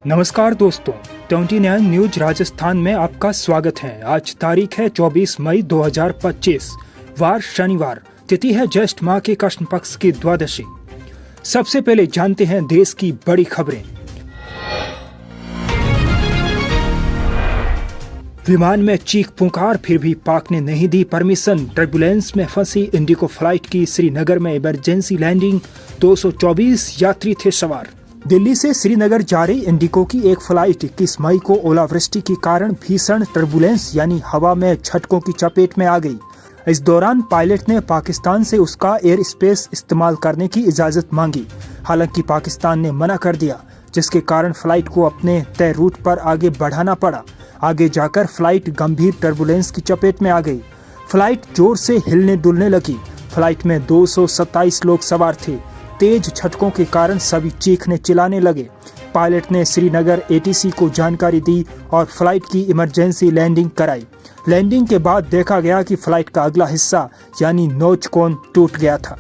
नमस्कार दोस्तों, 29 न्यूज राजस्थान में आपका स्वागत है। आज तारीख है 24 मई 2025, वार शनिवार, तिथि है ज्येष्ठ माह के कृष्ण पक्ष की द्वादशी। सबसे पहले जानते हैं देश की बड़ी खबरें। विमान में चीख पुकार, फिर भी पाक ने नहीं दी परमिशन। टर्बुलेंस में फंसी इंडिगो फ्लाइट की श्रीनगर में इमरजेंसी लैंडिंग, 224 यात्री थे सवार। दिल्ली से श्रीनगर जा रही इंडिगो की एक फ्लाइट 21 मई को ओलावृष्टि के कारण भीषण टर्बुलेंस यानी हवा में झटकों की चपेट में आ गई। इस दौरान पायलट ने पाकिस्तान से उसका एयर स्पेस इस्तेमाल करने की इजाजत मांगी। हालांकि पाकिस्तान ने मना कर दिया, जिसके कारण फ्लाइट को अपने तय रूट पर आगे बढ़ाना पड़ा। आगे जाकर फ्लाइट गंभीर टर्बुलेंस की चपेट में आ गई। फ्लाइट जोर से हिलने डुलने लगी। फ्लाइट में 227 लोग सवार थे। तेज झटकों के कारण सभी चीखने चिल्लाने लगे। पायलट ने श्रीनगर एटीसी को जानकारी दी और फ्लाइट की इमरजेंसी लैंडिंग कराई। लैंडिंग के बाद देखा गया कि फ्लाइट का अगला हिस्सा यानी नोज कोन टूट गया था।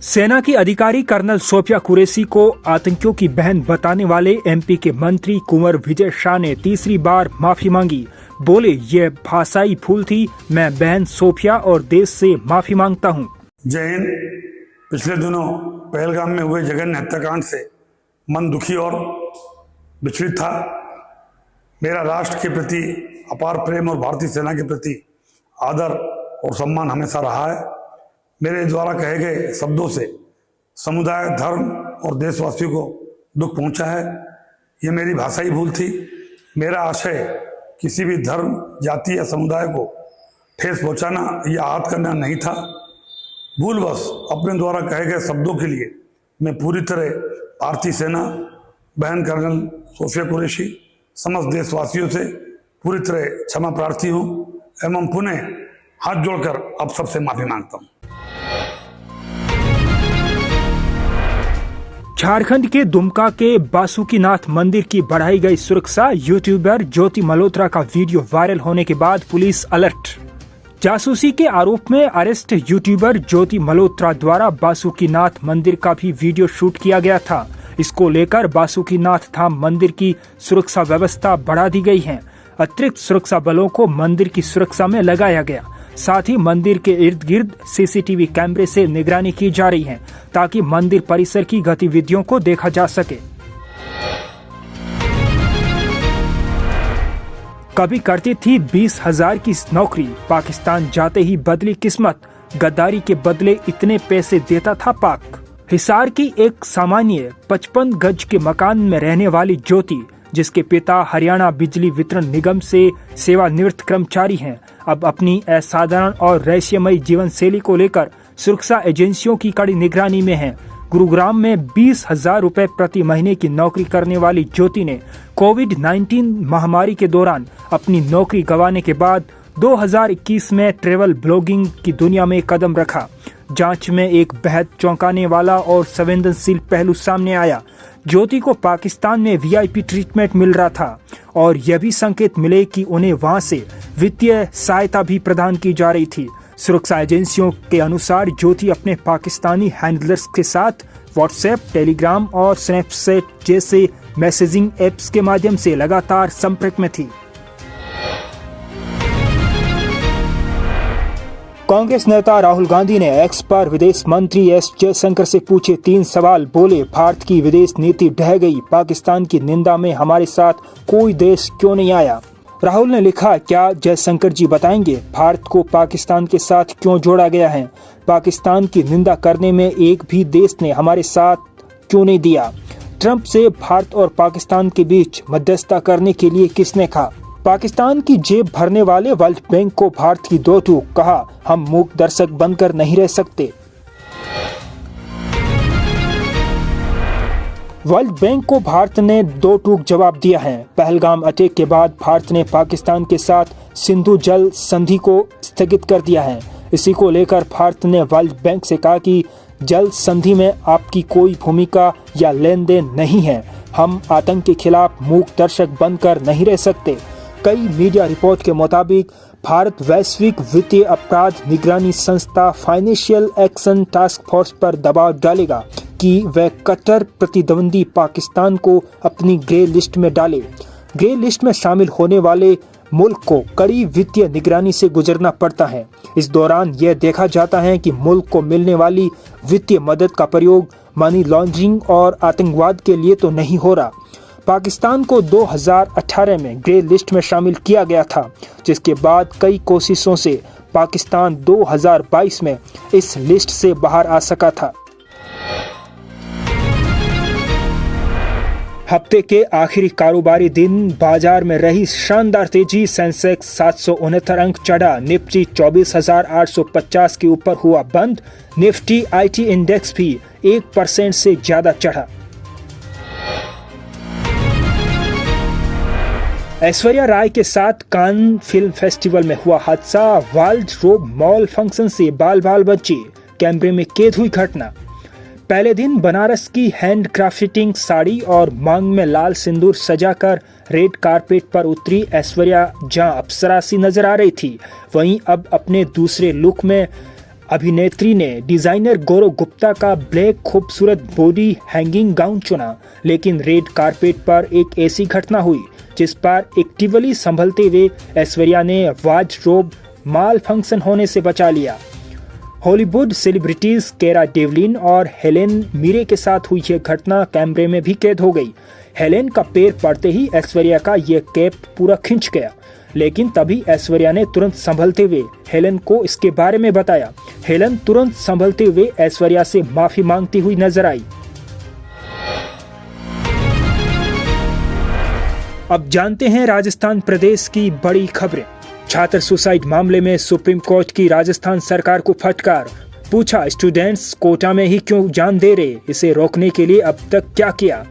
सेना की अधिकारी कर्नल सोफिया कुरैशी को आतंकियों की बहन बताने वाले एमपी के मंत्री कुंवर विजय शाह ने तीसरी बार माफी मांगी। बोले, ये भाषाई भूल थी, मैं बहन सोफिया और देश से माफी मांगता हूँ। जय हिंद। पिछले दिनों पहलगाम में हुए जघन्य हत्याकांड से मन दुखी और विचलित था। मेरा राष्ट्र के प्रति अपार प्रेम और भारतीय सेना के प्रति आदर और सम्मान हमेशा रहा है। मेरे द्वारा कहे गए शब्दों से समुदाय, धर्म और देशवासियों को दुख पहुंचा है। ये मेरी भाषाई भूल थी। मेरा आशय किसी भी धर्म, जाति या समुदाय को ठेस पहुंचाना या आहत करना नहीं था। भूलवश अपने द्वारा कहे गए शब्दों के लिए मैं पूरी तरह भारतीय सेना, बहन कर्नल सोफिया कुरैशी, समस्त देशवासियों से पूरी तरह क्षमा प्रार्थी हूँ एवं पुनः हाथ जोड़कर अब सबसे माफी मांगता हूँ। झारखंड के दुमका के बासुकीनाथ मंदिर की बढ़ाई गई सुरक्षा। यूट्यूबर ज्योति मल्होत्रा का वीडियो वायरल होने के बाद पुलिस अलर्ट। जासूसी के आरोप में अरेस्ट यूट्यूबर ज्योति मल्होत्रा द्वारा बासुकीनाथ मंदिर का भी वीडियो शूट किया गया था। इसको लेकर बासुकीनाथ धाम मंदिर की सुरक्षा व्यवस्था बढ़ा दी गई है। अतिरिक्त सुरक्षा बलों को मंदिर की सुरक्षा में लगाया गया। साथ ही मंदिर के इर्द गिर्द सीसीटीवी कैमरे से निगरानी की जा रही है, ताकि मंदिर परिसर की गतिविधियों को देखा जा सके। कभी करती थी 20,000 की नौकरी, पाकिस्तान जाते ही बदली किस्मत। गद्दारी के बदले इतने पैसे देता था पाक। हिसार की एक सामान्य 55 गज के मकान में रहने वाली ज्योति, जिसके पिता हरियाणा बिजली वितरण निगम से सेवानिवृत्त कर्मचारी हैं, अब अपनी असाधारण और रहस्यमयी जीवन शैली को लेकर सुरक्षा एजेंसियों की कड़ी निगरानी में हैं। गुरुग्राम में 20,000 रुपए प्रति महीने की नौकरी करने वाली ज्योति ने कोविड-19 महामारी के दौरान अपनी नौकरी गंवाने के बाद 2021 में ट्रेवल ब्लॉगिंग की दुनिया में कदम रखा। जांच में एक बेहद चौंकाने वाला और संवेदनशील पहलू सामने आया। ज्योति को पाकिस्तान में वीआईपी ट्रीटमेंट मिल रहा था और यह भी संकेत मिले कि उन्हें वहां से वित्तीय सहायता भी प्रदान की जा रही थी। सुरक्षा एजेंसियों के अनुसार ज्योति अपने पाकिस्तानी हैंडलर्स के साथ व्हाट्सएप, टेलीग्राम और स्नैपचैट जैसे मैसेजिंग एप्स के माध्यम से लगातार संपर्क में थी। कांग्रेस नेता राहुल गांधी ने एक्स पर विदेश मंत्री एस जयशंकर से पूछे 3 सवाल। बोले, भारत की विदेश नीति ढह गई, पाकिस्तान की निंदा में हमारे साथ कोई देश क्यों नहीं आया। राहुल ने लिखा, क्या जयशंकर जी बताएंगे भारत को पाकिस्तान के साथ क्यों जोड़ा गया है? पाकिस्तान की निंदा करने में एक भी देश ने हमारे साथ क्यों नहीं दिया? ट्रंप से भारत और पाकिस्तान के बीच मध्यस्थता करने के लिए किसने कहा? पाकिस्तान की जेब भरने वाले वर्ल्ड बैंक को भारत की दो टूक, कहा हम मूक दर्शक बनकर नहीं रह सकते। वर्ल्ड बैंक को भारत ने दो टूक जवाब दिया है। पहलगाम अटैक के बाद भारत ने पाकिस्तान के साथ सिंधु जल संधि को स्थगित कर दिया है। इसी को लेकर भारत ने वर्ल्ड बैंक से कहा कि जल संधि में आपकी कोई भूमिका या लेन देन नहीं है। हम आतंक के खिलाफ मूक दर्शक बनकर नहीं रह सकते। कई मीडिया रिपोर्ट के मुताबिक भारत वैश्विक वित्तीय अपराध निगरानी संस्था फाइनेंशियल एक्शन टास्क फोर्स पर दबाव डालेगा कि वह कट्टर प्रतिद्वंदी पाकिस्तान को अपनी ग्रे लिस्ट में डाले। ग्रे लिस्ट में शामिल होने वाले मुल्क को कड़ी वित्तीय निगरानी से गुजरना पड़ता है। इस दौरान यह देखा जाता है कि मुल्क को मिलने वाली वित्तीय मदद का प्रयोग मनी लॉन्ड्रिंग और आतंकवाद के लिए तो नहीं हो रहा। पाकिस्तान को 2018 में ग्रे लिस्ट में शामिल किया गया था, जिसके बाद कई कोशिशों से पाकिस्तान 2022 में इस लिस्ट से बाहर आ सका था। हफ्ते के आखिरी कारोबारी दिन बाजार में रही शानदार तेजी। सेंसेक्स 769 अंक चढ़ा, निफ्टी 24,850 के ऊपर हुआ बंद। निफ्टी आईटी इंडेक्स भी 1% से ज्यादा चढ़ा। ऐश्वर्या राय के साथ कान फिल्म फेस्टिवल में हुआ हादसा। वार्डरोब मॉल फंक्शन से बाल बाल बचे, कैमरे में कैद हुई घटना। पहले दिन बनारस की हैंड क्राफ्टिंग साड़ी और मांग में लाल सिंदूर सजाकर रेड कारपेट पर उतरी ऐश्वर्या जहां अप्सरा सी नजर आ रही थी, वहीं अब अपने दूसरे लुक में अभिनेत्री ने डिजाइनर गौरव गुप्ता का ब्लैक खूबसूरत बॉडी हैंगिंग गाउन चुना। लेकिन रेड कारपेट पर एक ऐसी घटना हुई जिस पर एक्टिवली संभलते हुए ऐश्वर्या ने वार्डरोब मॉल फंक्शन होने से बचा लिया। हॉलीवुड सेलिब्रिटीज केरा डेवलिन और हेलेन मिरे के साथ हुई यह घटना कैमरे में भी कैद हो गई। हेलेन का पैर पड़ते ही ऐश्वर्या का यह कैप पूरा खिंच गया, लेकिन तभी ऐश्वर्या ने तुरंत संभलते हुए हेलेन को इसके बारे में बताया। हेलेन तुरंत संभलते हुए ऐश्वर्या से माफी मांगती हुई नजर आई। अब जानते हैं राजस्थान प्रदेश की बड़ी खबरें। छात्र सुसाइड मामले में सुप्रीम कोर्ट की राजस्थान सरकार को फटकार। पूछा, स्टूडेंट्स कोटा में ही क्यों जान दे रहे, इसे रोकने के लिए अब तक क्या किया।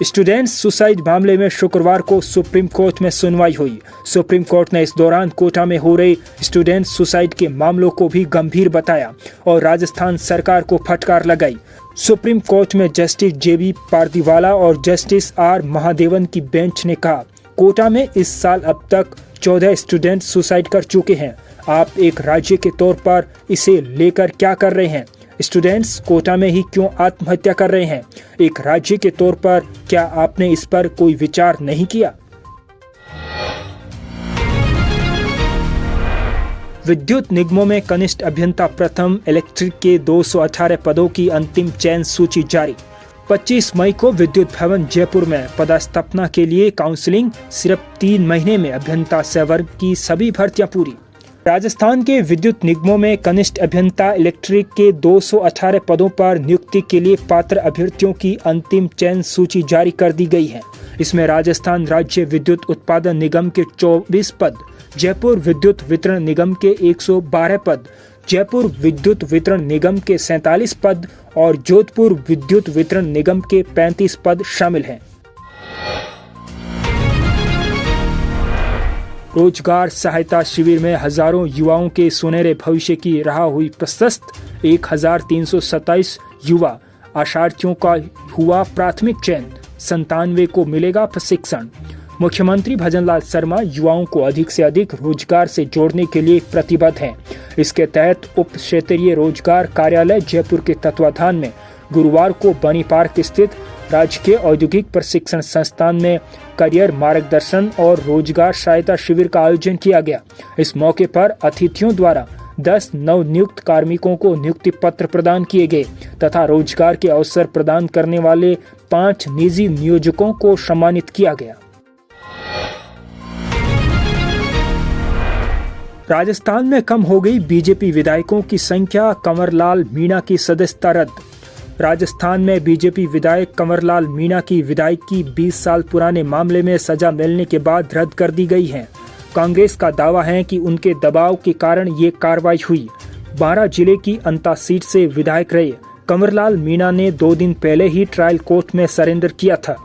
स्टूडेंट्स सुसाइड मामले में शुक्रवार को सुप्रीम कोर्ट में सुनवाई हुई। सुप्रीम कोर्ट ने इस दौरान कोटा में हो रहे स्टूडेंट सुसाइड के मामलों को भी गंभीर बताया और राजस्थान सरकार को फटकार लगाई। सुप्रीम कोर्ट में जस्टिस जेबी पारदीवाला और जस्टिस आर महादेवन की बेंच ने कहा, कोटा में इस साल अब तक 14 स्टूडेंट सुसाइड कर चुके हैं। आप एक राज्य के तौर पर इसे लेकर क्या कर रहे हैं? स्टूडेंट्स कोटा में ही क्यों आत्महत्या कर रहे हैं? एक राज्य के तौर पर क्या आपने इस पर कोई विचार नहीं किया? विद्युत निगमों में कनिष्ठ अभियंता प्रथम इलेक्ट्रिक के 218 पदों की अंतिम चयन सूची जारी। 25 मई को विद्युत भवन जयपुर में पदस्थापना के लिए काउंसलिंग। सिर्फ 3 महीने में अभियंता संवर्ग की सभी भर्तियां पूरी। राजस्थान के विद्युत निगमों में कनिष्ठ अभियंता इलेक्ट्रिक के 218 पदों पर नियुक्ति के लिए पात्र अभ्यर्थियों की अंतिम चयन सूची जारी कर दी गई है। इसमें राजस्थान राज्य विद्युत उत्पादन निगम के 24 पद, जयपुर विद्युत वितरण निगम के 112 पद, जयपुर विद्युत वितरण निगम के 47 पद और जोधपुर विद्युत वितरण निगम के 35 पद शामिल हैं। रोजगार सहायता शिविर में हजारों युवाओं के सुनहरे भविष्य की राह हुई प्रशस्त। 1327 युवा आशार्थियों का हुआ प्राथमिक चयन, 97 को मिलेगा प्रशिक्षण। मुख्यमंत्री भजनलाल शर्मा युवाओं को अधिक से अधिक रोजगार से जोड़ने के लिए प्रतिबद्ध हैं। इसके तहत उप क्षेत्रीय रोजगार कार्यालय जयपुर के तत्वाधान में गुरुवार को बनी पार्क स्थित राजकीय औद्योगिक प्रशिक्षण संस्थान में करियर मार्गदर्शन और रोजगार सहायता शिविर का आयोजन किया गया। इस मौके पर अतिथियों द्वारा 10 नवनियुक्त कार्मिकों को नियुक्ति पत्र प्रदान किए गए तथा रोजगार के अवसर प्रदान करने वाले 5 निजी नियोजकों को सम्मानित किया गया। राजस्थान में कम हो गई बीजेपी विधायकों की संख्या, कंवरलाल मीणा की सदस्यता रद्द। राजस्थान में बीजेपी विधायक कंवरलाल मीणा की विधायकी 20 साल पुराने मामले में सजा मिलने के बाद रद्द कर दी गई है। कांग्रेस का दावा है कि उनके दबाव के कारण ये कार्रवाई हुई। 12 जिले की अंता सीट से विधायक रहे कंवरलाल मीणा ने 2 दिन पहले ही ट्रायल कोर्ट में सरेंडर किया था।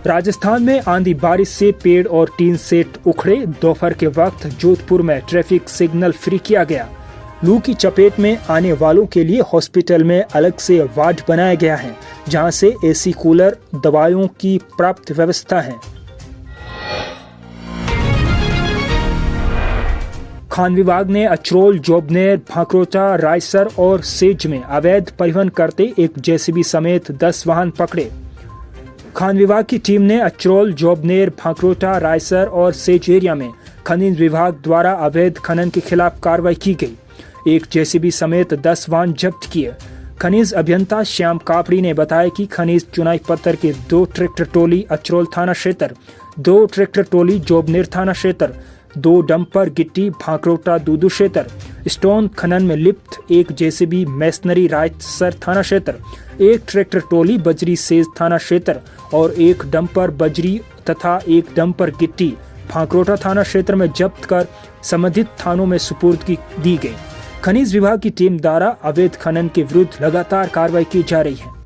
राजस्थान में आंधी बारिश से पेड़ और टीन सेट उखड़े। दोपहर के वक्त जोधपुर में ट्रैफिक सिग्नल फ्री किया गया। लू की चपेट में आने वालों के लिए हॉस्पिटल में अलग से वार्ड बनाया गया है, जहां से एसी, कूलर, दवाइयों की प्राप्त व्यवस्था है। खान विभाग ने अचरोल, जोबनेर, भांकरोटा, रायसर और सेज में अवैध परिवहन करते एक जेसीबी समेत 10 वाहन पकड़े। खान विभाग की टीम ने अचरोल, जोबनेर, भांकरोटा, रायसर और सेज एरिया में खनिज विभाग द्वारा अवैध खनन के खिलाफ कार्रवाई की गई। एक जेसीबी समेत 10 वाहन जब्त किए। खनिज अभियंता श्याम कापड़ी ने बताया कि खनिज चुनाई पत्थर के 2 ट्रैक्टर ट्रॉली अचरोल थाना क्षेत्र, 2 ट्रैक्टर ट्रॉली जोबनेर थाना क्षेत्र, 2 डंपर गिट्टी भांकरोटा दूदू क्षेत्र, स्टोन खनन में लिप्त एक जेसीबी मैसनरी रायसर थाना क्षेत्र, 1 ट्रैक्टर ट्रॉली बजरी सेज थाना क्षेत्र और 1 डंपर बजरी तथा 1 डंपर गिट्टी भांकरोटा थाना क्षेत्र में जब्त कर संबंधित थानों में सुपुर्द दी गई। खनिज विभाग की टीम द्वारा अवैध खनन के विरुद्ध लगातार कार्रवाई की जा रही है।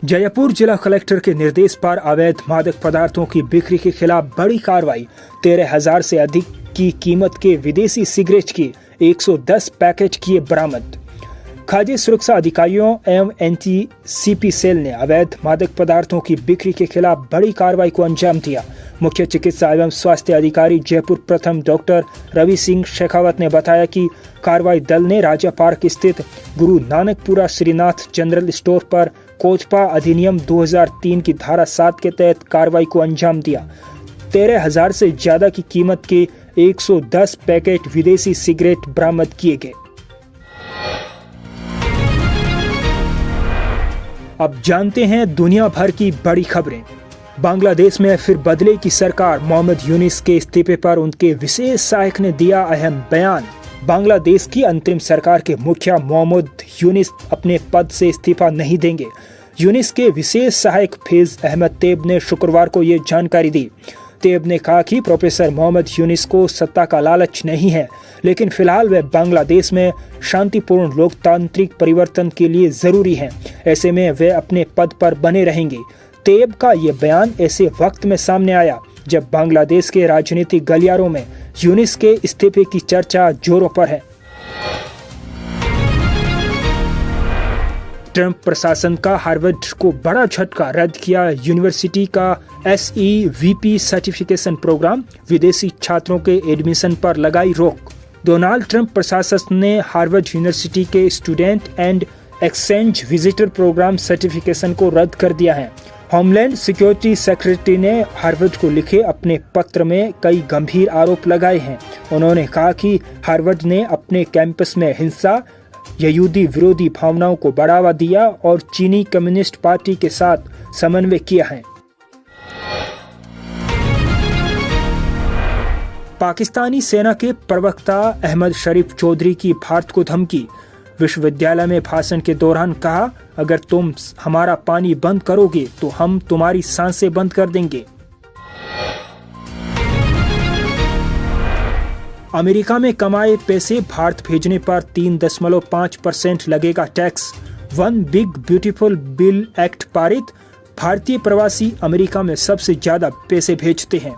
जयपुर जिला कलेक्टर के निर्देश पर अवैध मादक पदार्थों की बिक्री के खिलाफ बड़ी कार्रवाई। 13,000 से अधिक की कीमत के विदेशी सिगरेट के 110 पैकेट किए बरामद। खाद्य सुरक्षा अधिकारियों एवं एनटीसीपी सेल ने अवैध मादक पदार्थों की बिक्री के खिलाफ बड़ी कार्रवाई को अंजाम दिया। मुख्य चिकित्सा एवं स्वास्थ्य अधिकारी जयपुर प्रथम डॉक्टर रवि सिंह शेखावत ने बताया कि कार्रवाई दल ने राजा पार्क स्थित गुरु नानकपुरा श्रीनाथ जनरल स्टोर पर कोचपा अधिनियम 2003 की धारा 7 के तहत कार्रवाई को अंजाम दिया। 13,000 से ज्यादा की कीमत के 110 पैकेट विदेशी सिगरेट बरामद किए गए। अब जानते हैं दुनिया भर की बड़ी खबरें। बांग्लादेश में फिर बदले की सरकार। मोहम्मद यूनिस के इस्तीफे पर उनके विशेष सहायक ने दिया अहम बयान। बांग्लादेश की अंतरिम सरकार के मुखिया मोहम्मद यूनिस अपने पद से इस्तीफा नहीं देंगे। यूनिस के विशेष सहायक फैज अहमद तेब ने शुक्रवार को ये जानकारी दी। तेब ने कहा कि प्रोफेसर मोहम्मद यूनिस को सत्ता का लालच नहीं है, लेकिन फिलहाल वे बांग्लादेश में शांतिपूर्ण लोकतांत्रिक परिवर्तन के लिए जरूरी हैं। ऐसे में वे अपने पद पर बने रहेंगे। तेब का ये बयान ऐसे वक्त में सामने आया जब बांग्लादेश के राजनीतिक गलियारों में यूनिस के इस्तीफे की चर्चा जोरों पर है। ट्रंप प्रशासन का हार्वर्ड को बड़ा झटका, रद्द किया यूनिवर्सिटी का SEVP सर्टिफिकेशन प्रोग्राम। विदेशी छात्रों के एडमिशन पर लगाई रोक। डोनाल्ड ट्रंप प्रशासन ने हार्वर्ड यूनिवर्सिटी के student and exchange visitor programme certification को रद्द कर दिया है। होमलैंड सिक्योरिटी सेक्रेटरी ने हार्वर्ड को लिखे अपने पत्र में कई गंभीर आरोप लगाए हैं। उन्होंने कहा कि हार्वर्ड ने अपने कैंपस में हिंसा, यहूदी विरोधी भावनाओं को बढ़ावा दिया और चीनी कम्युनिस्ट पार्टी के साथ समन्वय किया है। पाकिस्तानी सेना के प्रवक्ता अहमद शरीफ चौधरी की भारत को धमकी। विश्वविद्यालय में भाषण के दौरान कहा, अगर तुम हमारा पानी बंद करोगे तो हम तुम्हारी सांसें बंद कर देंगे। अमेरिका में कमाए पैसे भारत भेजने पर 3.5% लगेगा tax. One big beautiful bill act पारित। भारतीय प्रवासी अमेरिका में सबसे ज्यादा पैसे भेजते हैं।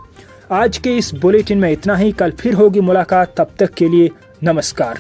आज के इस बुलेटिन में इतना ही। कल फिर होगी मुलाकात, तब तक के लिए नमस्कार।